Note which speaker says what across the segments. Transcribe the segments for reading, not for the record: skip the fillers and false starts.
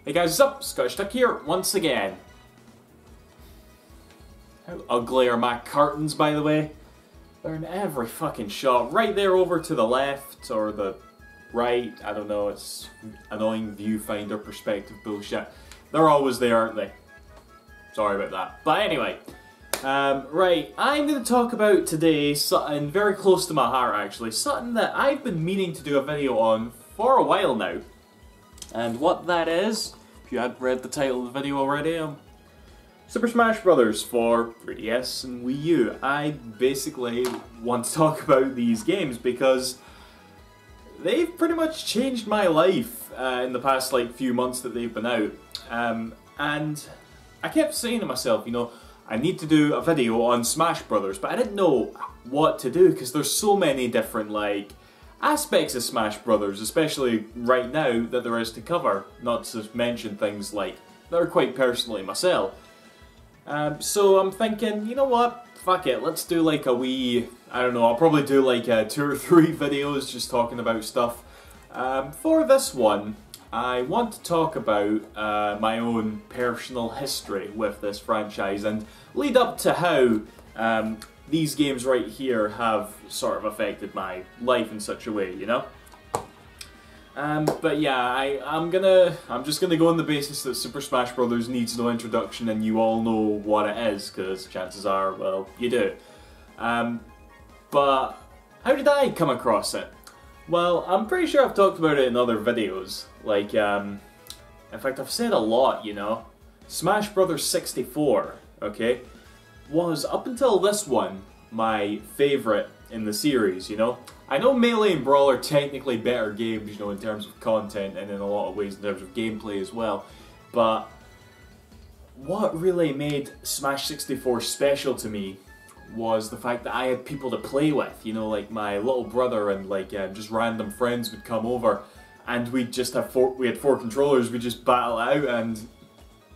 Speaker 1: Hey guys, what's up? Scottish Duck here, once again. How ugly are my curtains, by the way? They're in every fucking shot. Right there over to the left, or the right, I don't know, it's annoying viewfinder perspective bullshit. They're always there, aren't they? Sorry about that. But anyway, right, I'm going to talk about today something very close to my heart actually. Something that I've been meaning to do a video on for a while now. And what that is, if you hadn't read the title of the video already, Super Smash Bros. For 3DS and Wii U. I basically want to talk about these games because they've pretty much changed my life in the past few months that they've been out. And I kept saying to myself, you know, I need to do a video on Smash Brothers, but I didn't know what to do because there's so many different aspects of Smash Brothers, especially right now, that there is to cover. Not to mention things that are quite personally myself. So I'm thinking, you know what? Fuck it, let's do a wee, I don't know, I'll probably do 2 or 3 videos just talking about stuff. For this one, I want to talk about my own personal history with this franchise and lead up to how these games right here have sort of affected my life in such a way, you know? But yeah, I'm just gonna go on the basis that Super Smash Bros. Needs no introduction and you all know what it is, because chances are, well, you do. But how did I come across it? Well, I'm pretty sure I've talked about it in other videos. In fact, I've said a lot, you know. Smash Bros. 64, okay, was, up until this one, my favourite in the series, you know. I know Melee and Brawl are technically better games, you know, in terms of content and in a lot of ways in terms of gameplay as well, but what really made Smash 64 special to me was the fact that I had people to play with, you know, like my little brother and just random friends would come over and we'd just have we had 4 controllers, we'd just battle out, and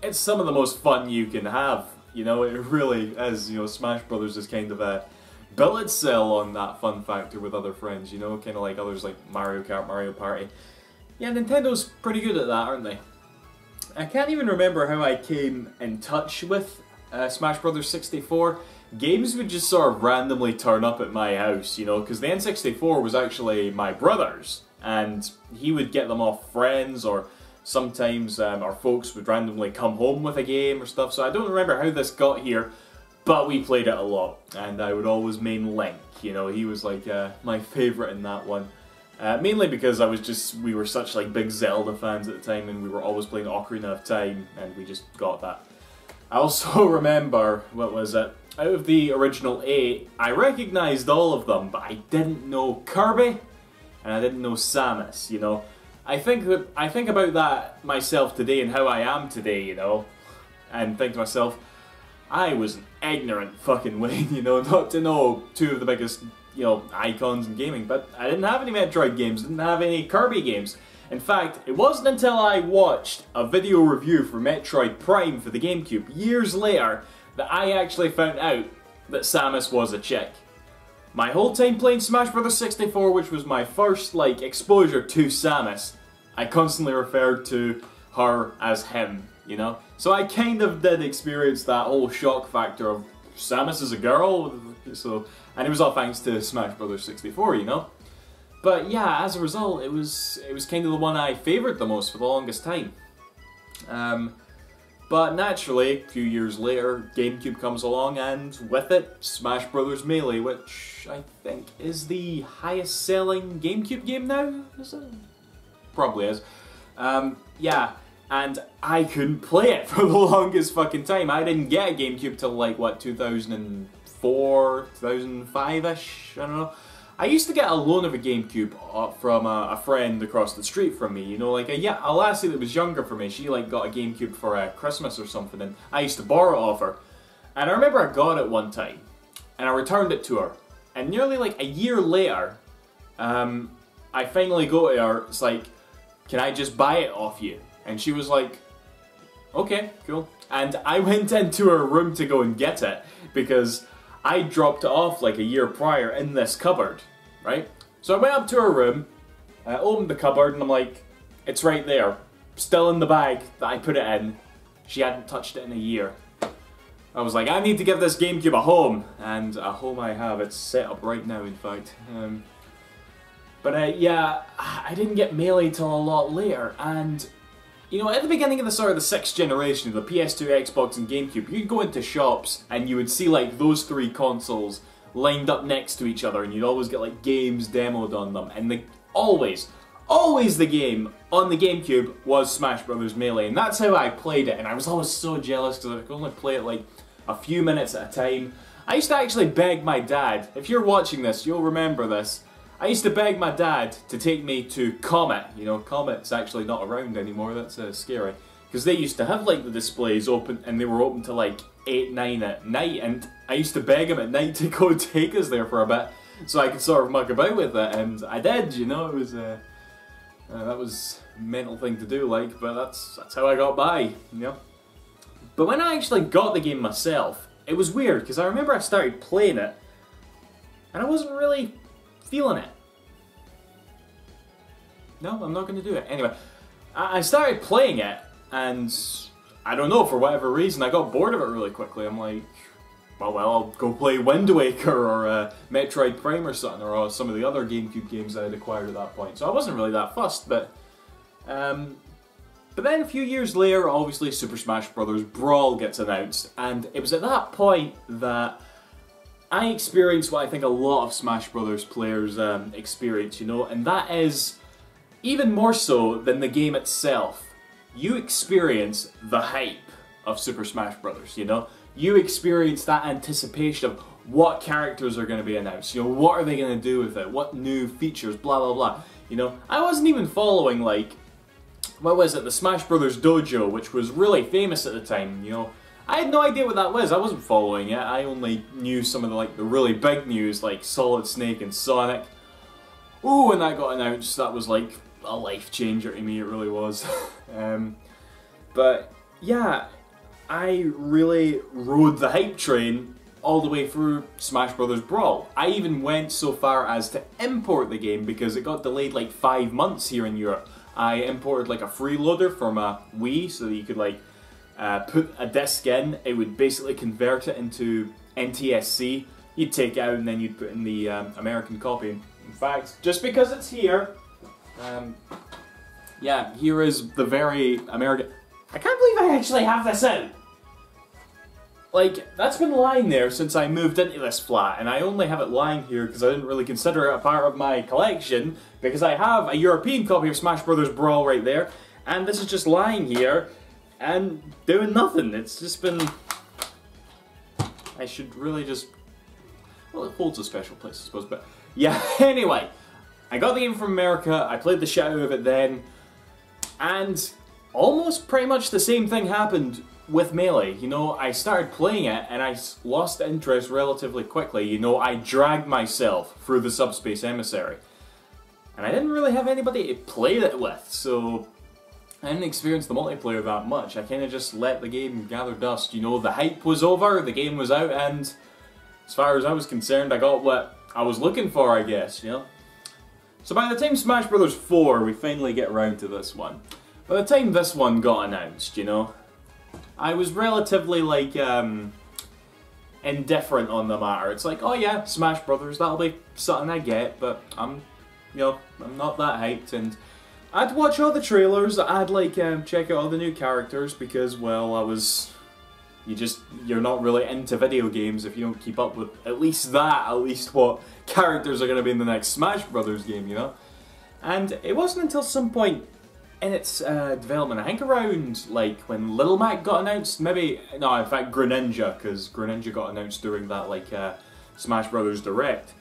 Speaker 1: it's some of the most fun you can have, you know. It really is, you know. Smash Brothers is kind of built itself on that fun factor with other friends, you know, kind of like others like Mario Kart, Mario Party. Yeah, Nintendo's pretty good at that, aren't they? I can't even remember how I came in touch with Smash Bros. 64. Games would just sort of randomly turn up at my house, you know, because the N64 was actually my brother's, and he would get them off friends, or sometimes our folks would randomly come home with a game or stuff, so I don't remember how this got here, but we played it a lot, and I would always main Link, you know. He was my favourite in that one. Mainly because we were such big Zelda fans at the time, and we were always playing Ocarina of Time, and we just got that. I also remember, what was it? Out of the original 8, I recognised all of them, but I didn't know Kirby, and I didn't know Samus, you know. I think about that myself today and how I am today, you know, and think to myself, I was an ignorant fucking Wayne, you know, not to know 2 of the biggest, you know, icons in gaming, but I didn't have any Metroid games, didn't have any Kirby games. In fact, it wasn't until I watched a video review for Metroid Prime for the GameCube years later that I actually found out that Samus was a chick. My whole time playing Smash Bros. 64, which was my first, exposure to Samus, I constantly referred to her as him, you know? So I kind of did experience that whole shock factor of Samus is a girl, and it was all thanks to Smash Bros. 64, you know? But yeah, as a result, it was kind of the one I favoured the most for the longest time. But naturally, a few years later, GameCube comes along, and with it, Smash Bros. Melee, which I think is the highest selling GameCube game now? Is it? Probably is. Yeah, and I couldn't play it for the longest fucking time. I didn't get a GameCube till what, 2004, 2005-ish? I don't know. I used to get a loan of a GameCube from a friend across the street from me, you know, a lassie that was younger for me. She got a GameCube for Christmas or something, and I used to borrow it off her. And I remember I got it one time, and I returned it to her. And nearly a year later, I finally go to her, it's can I just buy it off you? And she was like, okay, cool. And I went into her room to go and get it, because I dropped it off a year prior in this cupboard, right? So I went up to her room, I opened the cupboard, and I'm like, it's right there. still in the bag that I put it in. She hadn't touched it in a year. I was like, I need to give this GameCube a home, and a home I have. It's set up right now, in fact. But yeah, I didn't get Melee till a lot later, and you know, at the beginning of the sort of the 6th generation, the PS2, Xbox, and GameCube, you'd go into shops and you would see like those 3 consoles lined up next to each other, and you'd always get like games demoed on them, and always the game on the GameCube was Smash Bros. Melee, and that's how I played it, and I was always so jealous because I could only play it like a few minutes at a time. I used to actually beg my dad, if you're watching this, you'll remember this, I used to beg my dad to take me to Comet. You know, Comet's actually not around anymore, that's scary. Because they used to have like the displays open, and they were open to like 8, 9 at night, and I used to beg him at night to go take us there for a bit, so I could sort of muck about with it, and I did, you know, it was, that was a mental thing to do, like, but that's how I got by, you know. But when I actually got the game myself, it was weird, because I remember I started playing it, and I wasn't really feeling it. No, I'm not going to do it. Anyway, I started playing it, and I don't know, for whatever reason, I got bored of it really quickly. I'm like, well, I'll go play Wind Waker or Metroid Prime or something, or some of the other GameCube games I had acquired at that point. So I wasn't really that fussed, but then a few years later, obviously Super Smash Bros. Brawl gets announced, and it was at that point that I experienced what I think a lot of Smash Bros. Players experience, you know, and that is, even more so than the game itself, you experience the hype of Super Smash Bros., you know? You experience that anticipation of what characters are going to be announced, you know, what are they going to do with it, what new features, blah blah blah, you know? I wasn't even following, like, what was it, the Smash Bros. Dojo, which was really famous at the time, you know? I had no idea what that was, I wasn't following it, I only knew some of the, like, the really big news, like Solid Snake and Sonic. Ooh, when that got announced, that was like a life changer to me, it really was. But yeah, I really rode the hype train all the way through Smash Bros. Brawl. I even went so far as to import the game because it got delayed like 5 months here in Europe. I imported like a freeloader from a Wii so that you could like put a disc in, it would basically convert it into NTSC. You'd take it out and then you'd put in the American copy. In fact, just because it's here, yeah, here is the very American... I can't believe I actually have this out! Like, that's been lying there since I moved into this flat, and I only have it lying here because I didn't really consider it a part of my collection, because I have a European copy of Smash Bros. Brawl right there, and this is just lying here, and doing nothing. It's just been... I should really just... Well, it holds a special place, I suppose, but... Yeah, anyway, I got the game from America, I played the shit out of it then, and almost pretty much the same thing happened with Melee. You know, I started playing it and I lost interest relatively quickly. You know, I dragged myself through the Subspace Emissary. And I didn't really have anybody to play it with, so I didn't experience the multiplayer that much. I kind of just let the game gather dust. You know, the hype was over, the game was out, and as far as I was concerned, I got what I was looking for, I guess, you know? So by the time Smash Bros. 4, we finally get around to this one. By the time this one got announced, you know, I was relatively, like, indifferent on the matter. It's like, oh yeah, Smash Brothers, that'll be something I get, but I'm not that hyped, and I'd watch all the trailers, I'd, like, check out all the new characters, because, well, you're not really into video games if you don't keep up with at least what characters are going to be in the next Smash Brothers game, you know? And it wasn't until some point in its development, I think around, like, when Little Mac got announced, maybe, no, in fact, Greninja, because Greninja got announced during that, like, Smash Brothers Direct.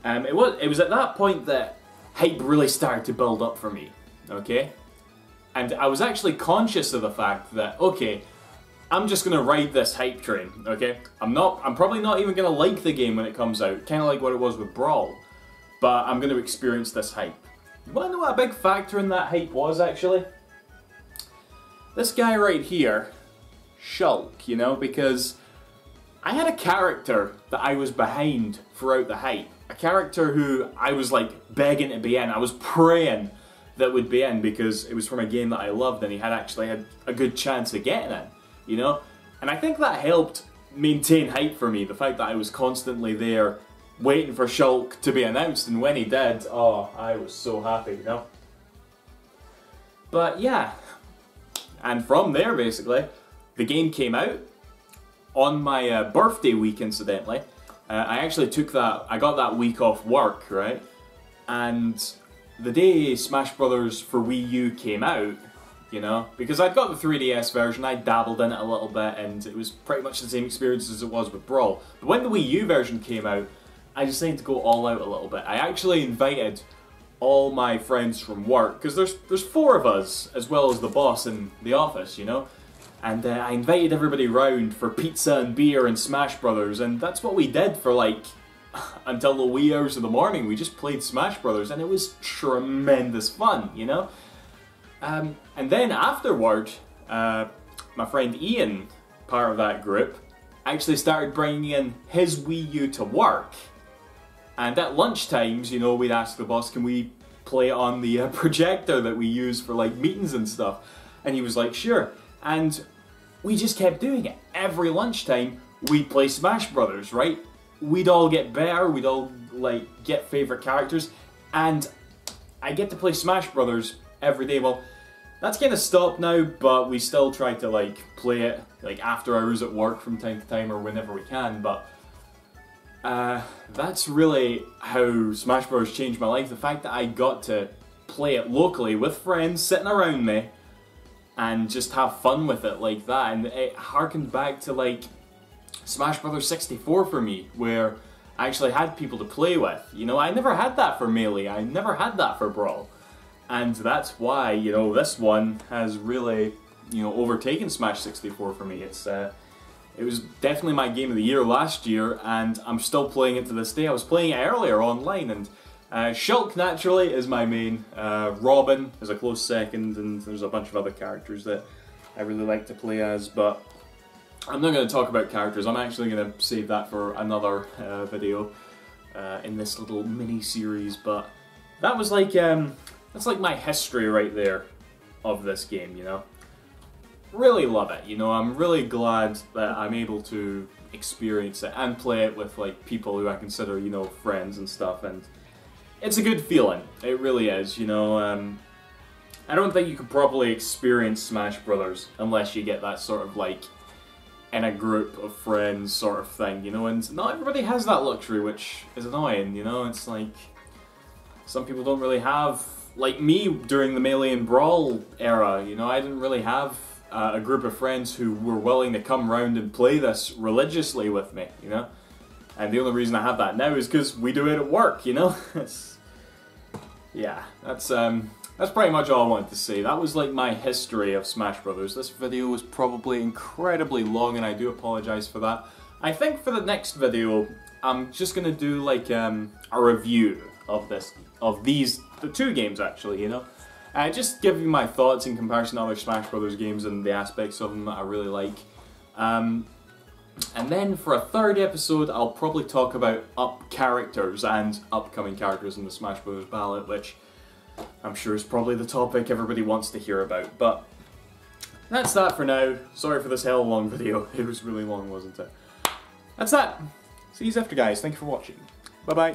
Speaker 1: It was at that point that hype really started to build up for me, okay? And I was actually conscious of the fact that, okay, I'm just gonna ride this hype train, okay? I'm probably not even gonna like the game when it comes out, kinda like what it was with Brawl, but I'm gonna experience this hype. You wanna know what a big factor in that hype was, actually? This guy right here, Shulk, you know, because I had a character that I was behind throughout the hype. A character who I was, like, begging to be in. I was praying that would be in, because it was from a game that I loved and he had actually had a good chance of getting in, you know? And I think that helped maintain hype for me, the fact that I was constantly there waiting for Shulk to be announced, and when he did, oh, I was so happy, you know? But yeah, and from there basically, the game came out on my birthday week, incidentally. I actually I got that week off work, right? And the day Smash Brothers for Wii U came out, you know, because I'd got the 3DS version, I dabbled in it a little bit, and it was pretty much the same experience as it was with Brawl. But when the Wii U version came out, I decided to go all out a little bit. I actually invited all my friends from work, because there's 4 of us, as well as the boss in the office, you know? And I invited everybody round for pizza and beer and Smash Brothers, and that's what we did for like until the wee hours of the morning. We just played Smash Brothers, and it was tremendous fun, you know? And then afterward, my friend Ian, part of that group, actually started bringing in his Wii U to work. And at lunch times, you know, we'd ask the boss, can we play it on the projector that we use for like meetings and stuff? And he was like, sure. And we just kept doing it. Every lunchtime, we'd play Smash Brothers, right? We'd all get better, we'd all like get favorite characters, and I get to play Smash Brothers every day. Well, that's kind of stopped now, but we still try to like play it like after hours at work from time to time or whenever we can. But that's really how Smash Bros. Changed my life. The fact that I got to play it locally with friends sitting around me and just have fun with it like that. And it harkened back to like Smash Bros. 64 for me, where I actually had people to play with. You know, I never had that for Melee, I never had that for Brawl. And that's why, you know, this one has really, you know, overtaken Smash 64 for me. It was definitely my game of the year last year, and I'm still playing it to this day. I was playing it earlier online, and Shulk, naturally, is my main. Robin is a close second, and there's a bunch of other characters that I really like to play as, but I'm not going to talk about characters. I'm actually going to save that for another video in this little mini-series, but that was like, that's like my history right there of this game, you know? Really love it, you know? I'm really glad that I'm able to experience it and play it with like people who I consider, you know, friends and stuff, and it's a good feeling. It really is, you know? I don't think you can properly experience Smash Brothers unless you get that sort of like in a group of friends sort of thing, you know, and not everybody has that luxury, which is annoying, you know. It's like some people don't really have, like me during the Melee and Brawl era, you know, I didn't really have a group of friends who were willing to come round and play this religiously with me, you know. And the only reason I have that now is because we do it at work, you know. Yeah, that's pretty much all I wanted to say. That was like my history of Smash Brothers. This video was probably incredibly long, and I do apologize for that. I think for the next video, I'm just gonna do like a review of the 2 games actually, you know. Just give you my thoughts in comparison to other Smash Brothers games and the aspects of them that I really like. And then for a 3rd episode, I'll probably talk about characters and upcoming characters in the Smash Bros. Ballot, which I'm sure is probably the topic everybody wants to hear about. But that's that for now. Sorry for this hell long video. It was really long, wasn't it? That's that. See you after, guys. Thank you for watching. Bye-bye.